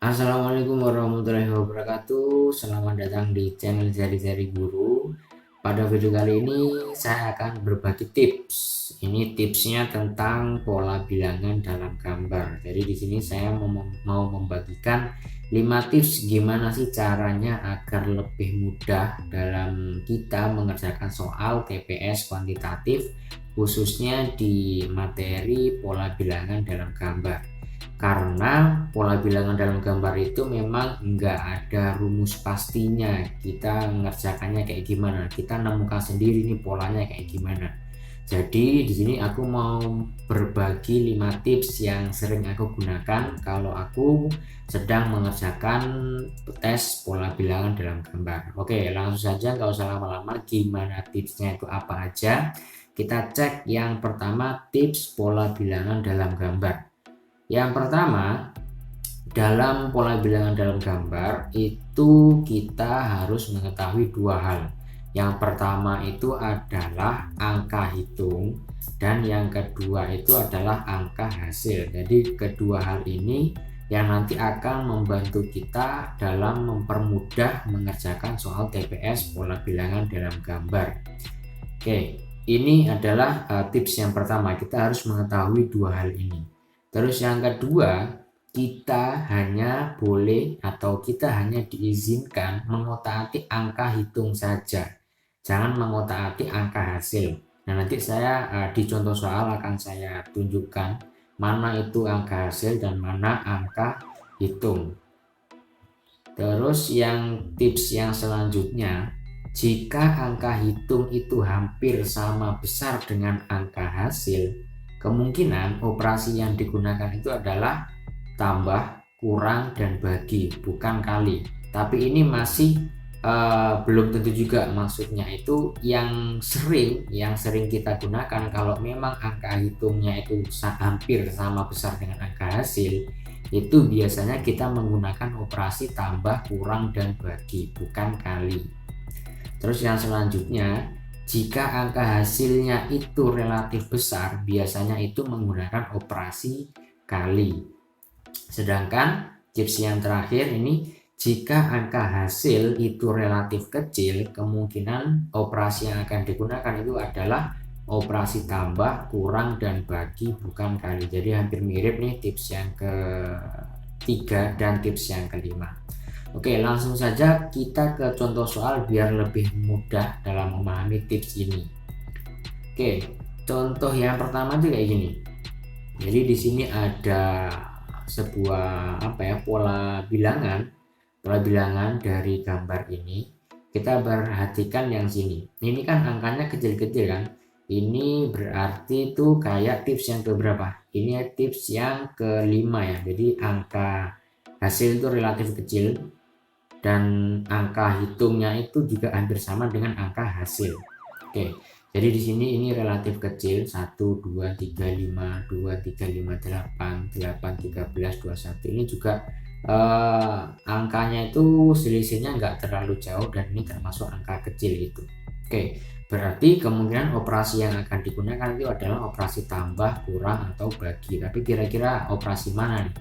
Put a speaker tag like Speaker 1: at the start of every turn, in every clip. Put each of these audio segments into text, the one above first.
Speaker 1: Assalamualaikum warahmatullahi wabarakatuh. Selamat datang di channel Jari-Jari Guru. Pada video kali ini saya akan berbagi tips. Ini tipsnya tentang pola bilangan dalam gambar. Jadi di sini saya mau membagikan 5 tips gimana sih caranya agar lebih mudah dalam kita mengerjakan soal TPS kuantitatif, khususnya di materi pola bilangan dalam gambar. Karena pola bilangan dalam gambar itu memang nggak ada rumus pastinya, kita mengerjakannya kayak gimana, kita nemukan sendiri nih polanya kayak gimana. Jadi di sini aku mau berbagi 5 tips yang sering aku gunakan kalau aku sedang mengerjakan tes pola bilangan dalam gambar. Oke, langsung saja nggak usah lama-lama, gimana tipsnya itu apa aja. Kita cek yang pertama, tips pola bilangan dalam gambar. Yang pertama, dalam pola bilangan dalam gambar itu kita harus mengetahui dua hal. Yang pertama itu adalah angka hitung dan yang kedua itu adalah angka hasil. Jadi kedua hal ini yang nanti akan membantu kita dalam mempermudah mengerjakan soal TPS pola bilangan dalam gambar. Oke, ini adalah tips yang pertama, kita harus mengetahui dua hal ini. Terus yang kedua, kita hanya boleh atau kita hanya diizinkan mengotak-atik angka hitung saja. Jangan mengotak-atik angka hasil. Nah, nanti saya di contoh soal akan saya tunjukkan mana itu angka hasil dan mana angka hitung. Terus yang tips yang selanjutnya, jika angka hitung itu hampir sama besar dengan angka hasil, kemungkinan operasi yang digunakan itu adalah tambah, kurang, dan bagi, bukan kali. Tapi ini masih belum tentu juga, maksudnya itu yang sering kita gunakan kalau memang angka hitungnya itu hampir sama besar dengan angka hasil, itu biasanya kita menggunakan operasi tambah, kurang, dan bagi, bukan kali. Terus yang selanjutnya, jika angka hasilnya itu relatif besar, biasanya itu menggunakan operasi kali. Sedangkan tips yang terakhir ini, jika angka hasil itu relatif kecil, kemungkinan operasi yang akan digunakan itu adalah operasi tambah, kurang, dan bagi, bukan kali. Jadi hampir mirip nih tips yang ketiga dan tips yang kelima. Oke, langsung saja kita ke contoh soal biar lebih mudah dalam memahami tips ini. Oke, contoh yang pertama itu kayak gini. Jadi di sini ada sebuah pola bilangan dari gambar ini. Kita perhatikan yang sini. Ini kan angkanya kecil-kecil kan. Ini berarti itu kayak tips yang keberapa? Ini tips yang kelima ya. Jadi angka hasil itu relatif kecil dan angka hitungnya itu juga hampir sama dengan angka hasil. Oke, jadi di sini ini relatif kecil, 1 2 3 5 2 3 5 8 8 13 21. Ini juga angkanya itu selisihnya nggak terlalu jauh dan ini termasuk angka kecil itu. Oke, berarti kemungkinan operasi yang akan digunakan itu adalah operasi tambah, kurang, atau bagi. Tapi kira-kira operasi mana nih?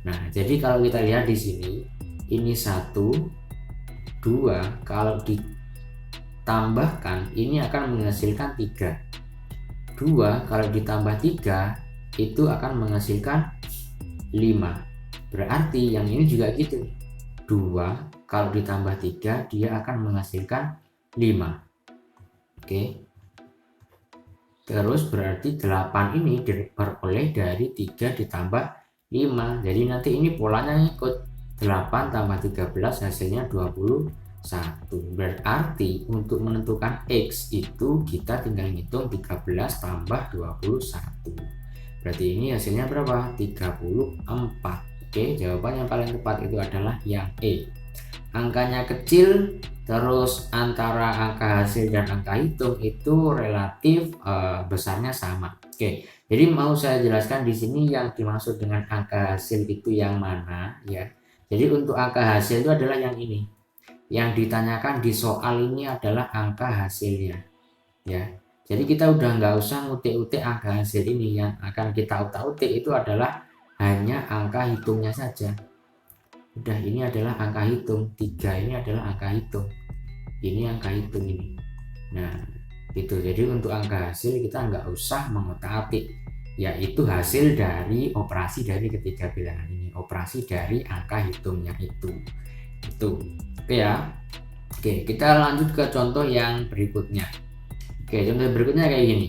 Speaker 1: Nah, jadi kalau kita lihat di sini, ini 1 2, kalau ditambahkan ini akan menghasilkan 3. 2 kalau ditambah 3 itu akan menghasilkan 5. Berarti yang ini juga gitu. 2 kalau ditambah 3 dia akan menghasilkan 5. Oke. Terus berarti 8 ini diperoleh dari 3 ditambah 5. Jadi nanti ini polanya ikut 8 tambah 13 hasilnya 21. Berarti untuk menentukan X itu kita tinggal hitung 13 tambah 21. Berarti ini hasilnya berapa? 34. Oke, jawaban yang paling tepat itu adalah yang E. Angkanya kecil, terus antara angka hasil dan angka hitung itu relatif besarnya sama. Oke, jadi mau saya jelaskan di sini yang dimaksud dengan angka hasil itu yang mana ya. Jadi untuk angka hasil itu adalah yang ini. Yang ditanyakan di soal ini adalah angka hasilnya ya. Jadi kita udah nggak usah ngutik-utik angka hasil ini, yang akan kita utak-utik itu adalah hanya angka hitungnya saja. Udah, ini adalah angka hitung. 3 ini adalah angka hitung. Ini angka hitung ini. Nah, gitu. Jadi untuk angka hasil kita nggak usah mengotak-atik, yaitu hasil dari operasi dari ketiga bilangan ini, operasi dari angka hitungnya itu. Oke ya. Oke, kita lanjut ke contoh yang berikutnya. Oke, contoh berikutnya kayak gini.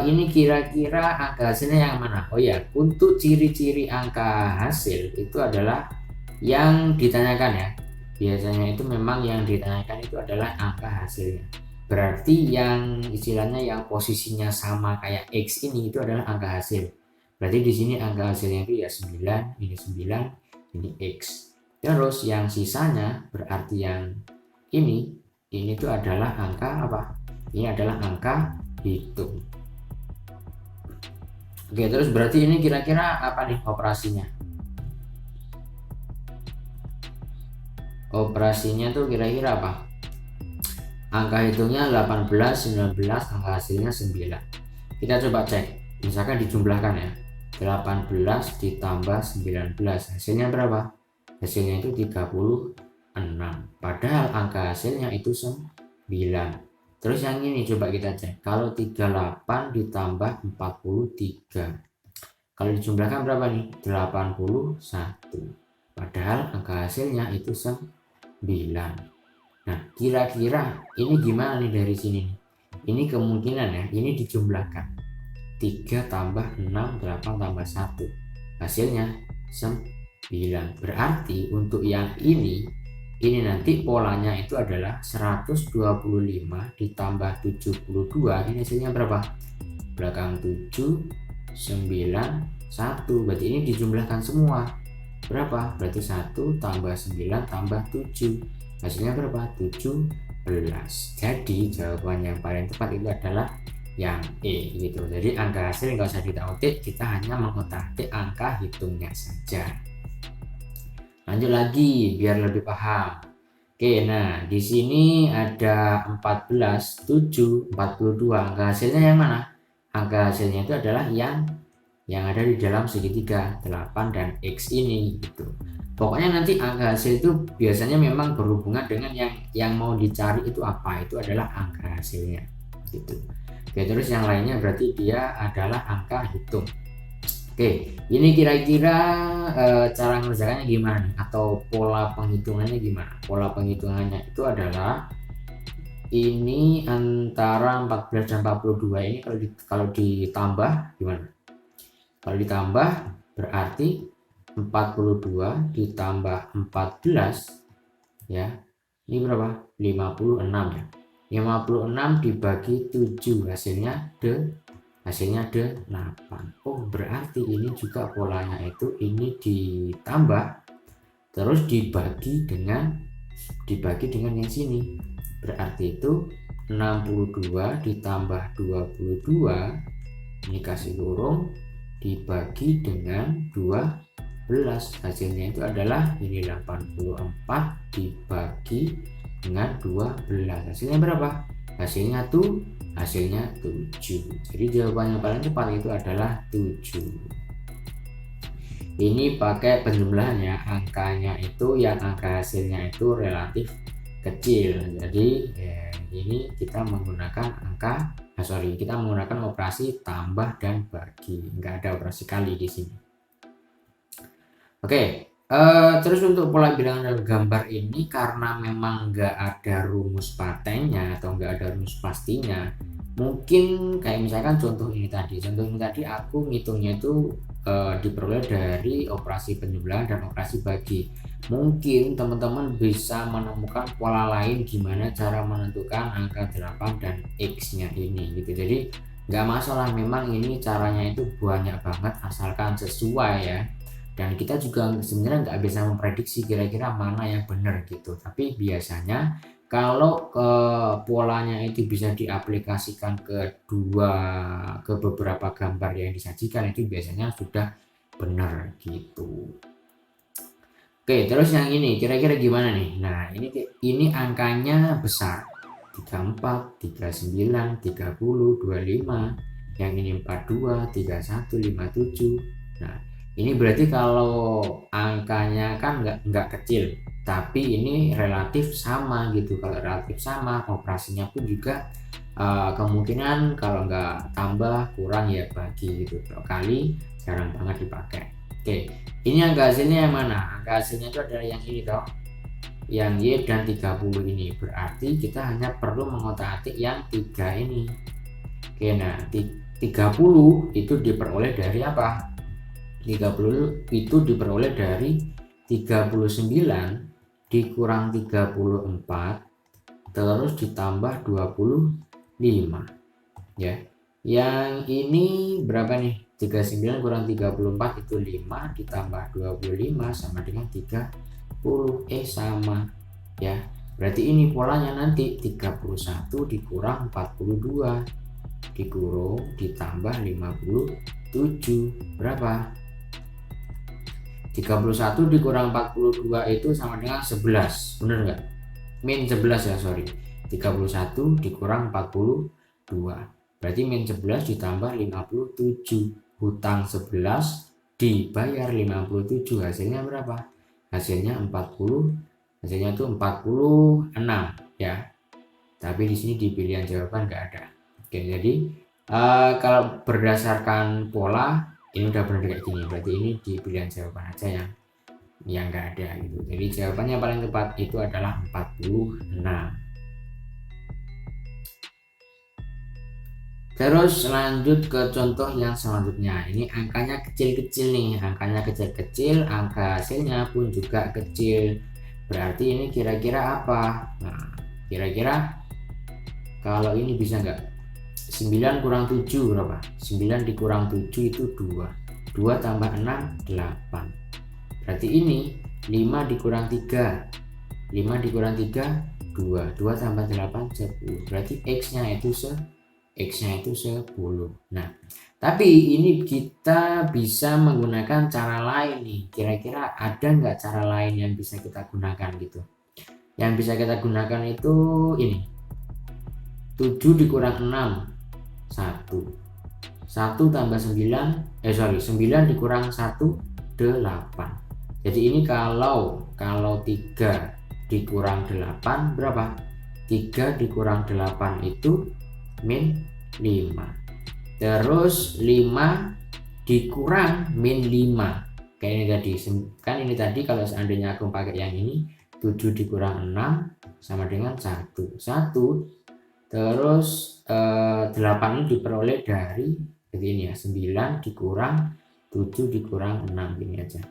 Speaker 1: Ini kira-kira angka hasilnya yang mana? Oh ya, untuk ciri-ciri angka hasil itu adalah yang ditanyakan ya. Biasanya itu memang yang ditanyakan itu adalah angka hasilnya. Berarti yang istilahnya yang posisinya sama kayak X ini itu adalah angka hasil. Berarti di sini angka hasilnya itu ya 9, ini X. Terus yang sisanya berarti yang ini itu adalah angka apa? Ini adalah angka hitung. Oke, terus berarti ini kira-kira apa nih operasinya? Operasinya tuh kira-kira apa? Angka hitungnya 18, 19, angka hasilnya 9. Kita coba cek, misalkan dijumlahkan ya. 18 ditambah 19, hasilnya berapa? Hasilnya itu 36. Padahal angka hasilnya itu 9. Terus yang ini coba kita cek. Kalau 38 ditambah 43. Kalau dijumlahkan berapa nih? 81. Padahal angka hasilnya itu 9. Nah, kira-kira ini gimana nih dari sini nih? Ini kemungkinan ya, ini dijumlahkan. 3 tambah 6, 8 tambah 1. Hasilnya 9. Berarti untuk yang ini nanti polanya itu adalah 125 ditambah 72. Ini hasilnya berapa? Belakang 7, 9, 1. Berarti ini dijumlahkan semua. Berapa? Berarti 1 tambah 9 tambah 7. Hasilnya berapa? 17. Jadi jawaban yang paling tepat itu adalah yang E gitu. Jadi angka hasil nggak usah diotak-atik, kita hanya mengotak-atik angka hitungnya saja. Lanjut lagi biar lebih paham. Oke, nah di sini ada 14, 7, 42. Angka hasilnya yang mana? Angka hasilnya itu adalah yang ada di dalam segitiga 8 dan X ini gitu. Pokoknya nanti angka hasil itu biasanya memang berhubungan dengan yang mau dicari itu apa, itu adalah angka hasilnya gitu. Oke, terus yang lainnya berarti dia adalah angka hitung. Oke, ini kira-kira cara mengerjakannya gimana nih? Atau pola penghitungannya gimana? Pola penghitungannya itu adalah ini antara 14 dan 42 ini kalau ditambah gimana? Kalau ditambah berarti 42 ditambah 14 ya. Ini berapa? 56 ya. 56 dibagi 7 hasilnya 8. Oh, berarti ini juga polanya itu ini ditambah terus dibagi dengan yang sini. Berarti itu 62 ditambah 22 ini kasih kurung dibagi dengan 12. Hasilnya itu adalah ini 84 dibagi dengan 12. Hasilnya berapa? Hasilnya 7. Jadi jawaban yang paling cepat itu adalah 7. Ini pakai penjumlahan ya, angkanya itu yang angka hasilnya itu relatif kecil. Jadi ini kita menggunakan kita menggunakan operasi tambah dan bagi, nggak ada operasi kali di sini. Oke. Terus untuk pola bilangan dalam gambar ini karena memang nggak ada rumus patennya atau nggak ada rumus pastinya, mungkin kayak misalkan contoh ini tadi aku ngitungnya itu diperoleh dari operasi penjumlahan dan operasi bagi. Mungkin teman-teman bisa menemukan pola lain gimana cara menentukan angka 8 dan X nya ini gitu. Jadi nggak masalah, memang ini caranya itu banyak banget asalkan sesuai ya. Dan kita juga sebenarnya nggak bisa memprediksi kira-kira mana yang benar gitu. Tapi biasanya kalau polanya itu bisa diaplikasikan ke beberapa gambar yang disajikan, itu biasanya sudah benar gitu. Oke, terus yang ini kira-kira gimana nih? Nah, ini angkanya besar. 34, 39, 30, 25. Yang ini 42, 31, 57. Nah, Ini berarti kalau angkanya kan nggak kecil, tapi ini relatif sama gitu. Kalau relatif sama, operasinya pun juga kemungkinan kalau nggak tambah kurang ya bagi gitu. Kalau kali jarang banget dipakai. Oke, ini angka hasilnya yang mana? Angka hasilnya itu adalah yang ini toh, yang Y dan 30 ini. Berarti kita hanya perlu mengotak-atik yang 3 ini. Oke, nah 30 itu diperoleh dari apa? 30 itu diperoleh dari 39 dikurang 34 terus ditambah 25 ya. Yang ini berapa nih? 39 kurang 34 itu 5 ditambah 25 sama dengan 30. Sama ya. Berarti ini polanya nanti 31 dikurang 42 dikurung ditambah 57 berapa? 31 dikurang 42 itu sama dengan 11, bener nggak? Min 11 ya, sorry. 31 dikurang 42 berarti min 11 ditambah 57. Hutang 11 dibayar 57, hasilnya berapa? Hasilnya 40, hasilnya itu 46 ya. Tapi di sini di pilihan jawaban nggak ada. Oke, jadi kalau berdasarkan pola ini udah benar kayak gini, berarti ini di pilihan jawaban aja yang nggak ada gitu. Jadi jawabannya paling tepat itu adalah 46. Terus lanjut ke contoh yang selanjutnya. Ini angkanya kecil-kecil nih, angkanya kecil-kecil, angka hasilnya pun juga kecil. Berarti ini kira-kira apa? Nah, kira-kira kalau ini bisa nggak? 9 kurang 7 berapa? 9 dikurang 7 itu 2. 2 tambah 6 8. Berarti ini 5 dikurang 3. 5 dikurang 3 2. 2 tambah 8 10. Berarti X-nya itu 10. Nah, tapi ini kita bisa menggunakan cara lain nih. Kira-kira ada nggak cara lain yang bisa kita gunakan gitu? Yang bisa kita gunakan itu ini. 7 dikurang 6 1. 1 tambah 9 9 dikurang 1 8. Jadi ini kalau 3 dikurang 8 berapa? 3 dikurang 8 itu min 5. Terus 5 dikurang min 5. Kayak ini tadi. Kan ini tadi kalau seandainya aku pakai yang ini 7 dikurang 6 sama dengan 1. 1 terus 8 ini diperoleh dari begini ya, 9 dikurang 7 dikurang 6 ini aja.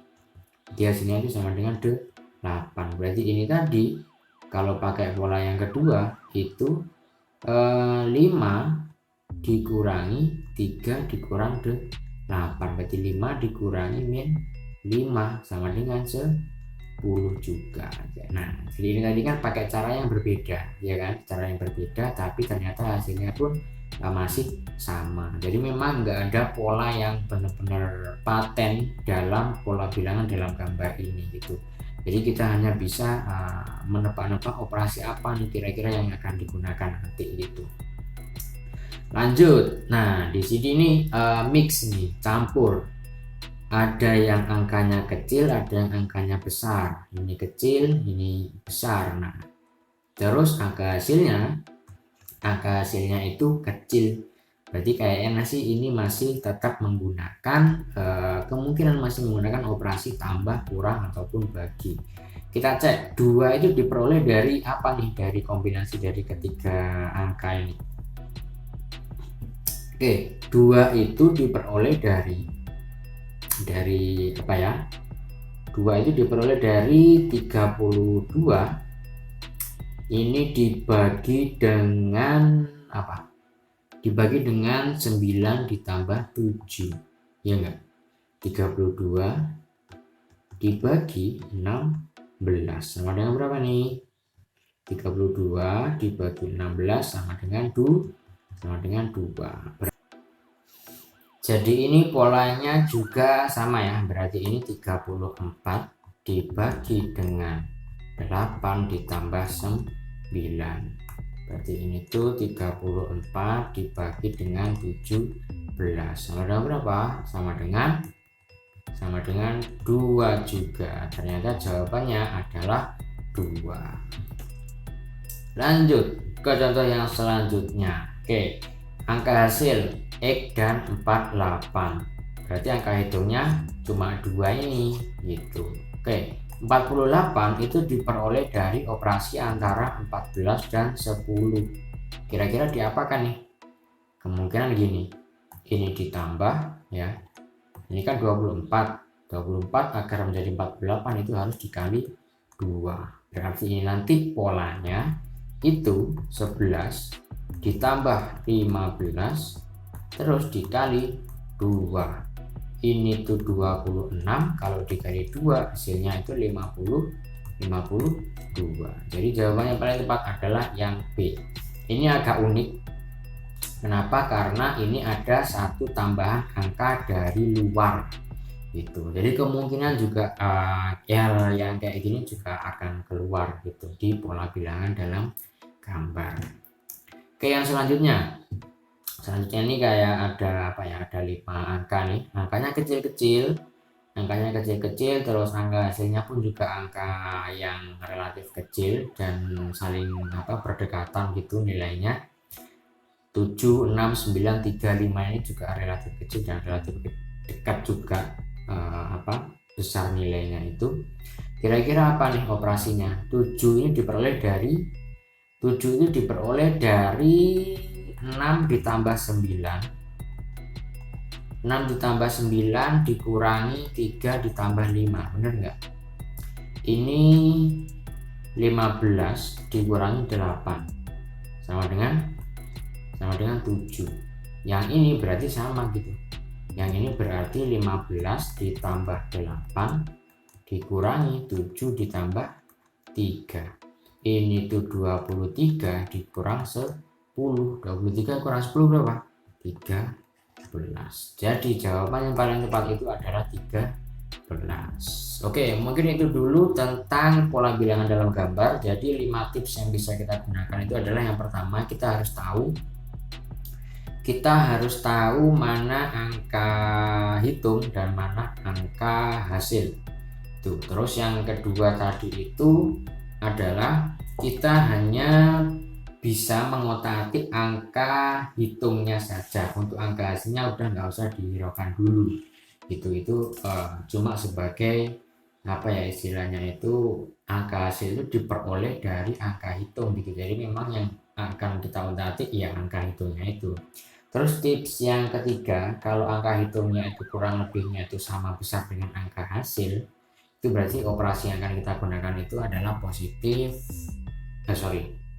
Speaker 1: Di hasilnya itu sama dengan 8. Berarti ini tadi kalau pakai pola yang kedua itu 5 dikurangi 3 dikurang 8. Berarti 5 dikurangi min 5 sama dengan 10 juga. Nah, jadi ini tadi kan pakai cara yang berbeda, ya kan? Cara yang berbeda, tapi ternyata hasilnya pun masih sama. Jadi memang nggak ada pola yang benar-benar paten dalam pola bilangan dalam gambar ini gitu. Jadi kita hanya bisa menebak-nebak operasi apa nih kira-kira yang akan digunakan nanti gitu. Lanjut. Nah, di sini nih mix nih, campur. Ada yang angkanya kecil, ada yang angkanya besar. Ini kecil, ini besar. Nah, terus angka hasilnya itu kecil. Berarti kayaknya sih ini masih tetap menggunakan kemungkinan masih menggunakan operasi tambah, kurang ataupun bagi. Kita cek 2 itu diperoleh dari apa nih? Dari kombinasi dari ketiga angka ini. Oke, 2 itu diperoleh dari apa ya? 2 itu diperoleh dari 32 ini dibagi dengan apa? Dibagi dengan 9 ditambah 7, ya enggak? 32 dibagi 16 sama dengan berapa nih? 32 dibagi 16 sama dengan 2. Jadi ini polanya juga sama ya, berarti ini 34 dibagi dengan 8 ditambah 9. Berarti ini tuh 34 dibagi dengan 17 sama dengan berapa? Sama dengan sama dengan 2 juga. Ternyata jawabannya adalah 2. Lanjut ke contoh yang selanjutnya. Oke, angka hasil X dan 48. Berarti angka hitungnya cuma 2 ini gitu. Oke, 48 itu diperoleh dari operasi antara 14 dan 10. Kira-kira diapakan nih? Kemungkinan gini, ini ditambah ya, ini kan 24 agar menjadi 48 itu harus dikali 2. Berarti ini nanti polanya itu 11 ditambah 15 terus dikali 2. Ini tuh 26, kalau dikali 2 hasilnya itu 52. Jadi jawabannya paling tepat adalah yang B. Ini agak unik. Kenapa? Karena ini ada satu tambahan angka dari luar gitu. Jadi kemungkinan juga yang kayak gini juga akan keluar gitu di pola bilangan dalam gambar. Oke, yang selanjutnya ini kayak ada apa ya, ada 5 angka nih, angkanya kecil-kecil, terus angka hasilnya pun juga angka yang relatif kecil dan saling berdekatan gitu nilainya. 7, 6, 9, 3, 5 ini juga relatif kecil dan relatif dekat juga besar nilainya itu. Kira-kira apa nih operasinya? 7 ini diperoleh dari 6 ditambah 9. 6 ditambah 9 dikurangi 3 ditambah 5, bener nggak? Ini 15 dikurangi 8 sama dengan 7. Yang ini berarti sama gitu. Yang ini berarti 15 ditambah 8 dikurangi 7 ditambah 3. Ini tuh 23 dikurang 10. 23 kurang 10 berapa? 13. Jadi jawaban yang paling tepat itu adalah 13. Oke, mungkin itu dulu tentang pola bilangan dalam gambar. Jadi 5 tips yang bisa kita gunakan itu adalah, yang pertama kita harus tahu mana angka hitung dan mana angka hasil. Tuh, terus yang kedua tadi itu adalah kita hanya bisa mengotak-atik angka hitungnya saja. Untuk angka hasilnya udah nggak usah dihiraukan dulu. Itu cuma sebagai istilahnya itu, angka hasil itu diperoleh dari angka hitung gitu. Jadi memang yang akan kita otak-atik ya angka hitungnya itu. Terus tips yang ketiga, kalau angka hitungnya itu kurang lebihnya itu sama besar dengan angka hasil, itu berarti operasi yang akan kita gunakan itu adalah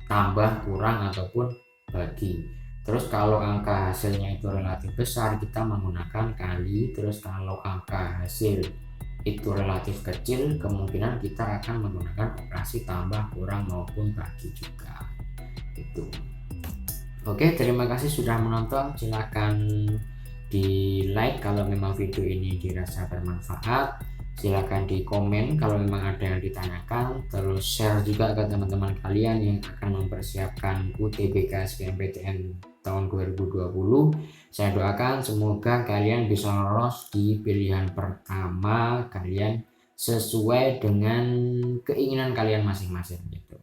Speaker 1: tambah, kurang, ataupun bagi. Terus kalau angka hasilnya itu relatif besar, kita menggunakan kali. Terus kalau angka hasil itu relatif kecil, kemungkinan kita akan menggunakan operasi tambah, kurang, maupun bagi juga gitu. Oke, terima kasih sudah menonton. Silakan di like kalau memang video ini dirasa bermanfaat. Silakan di komen kalau memang ada yang ditanyakan. Terus share juga ke teman-teman kalian yang akan mempersiapkan UTBK SBMPTN tahun 2020. Saya doakan semoga kalian bisa lolos di pilihan pertama kalian sesuai dengan keinginan kalian masing-masing gitu.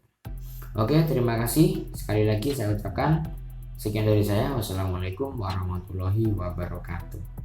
Speaker 1: Oke, terima kasih. Sekali lagi saya ucapkan sekian dari saya. Wassalamualaikum warahmatullahi wabarakatuh.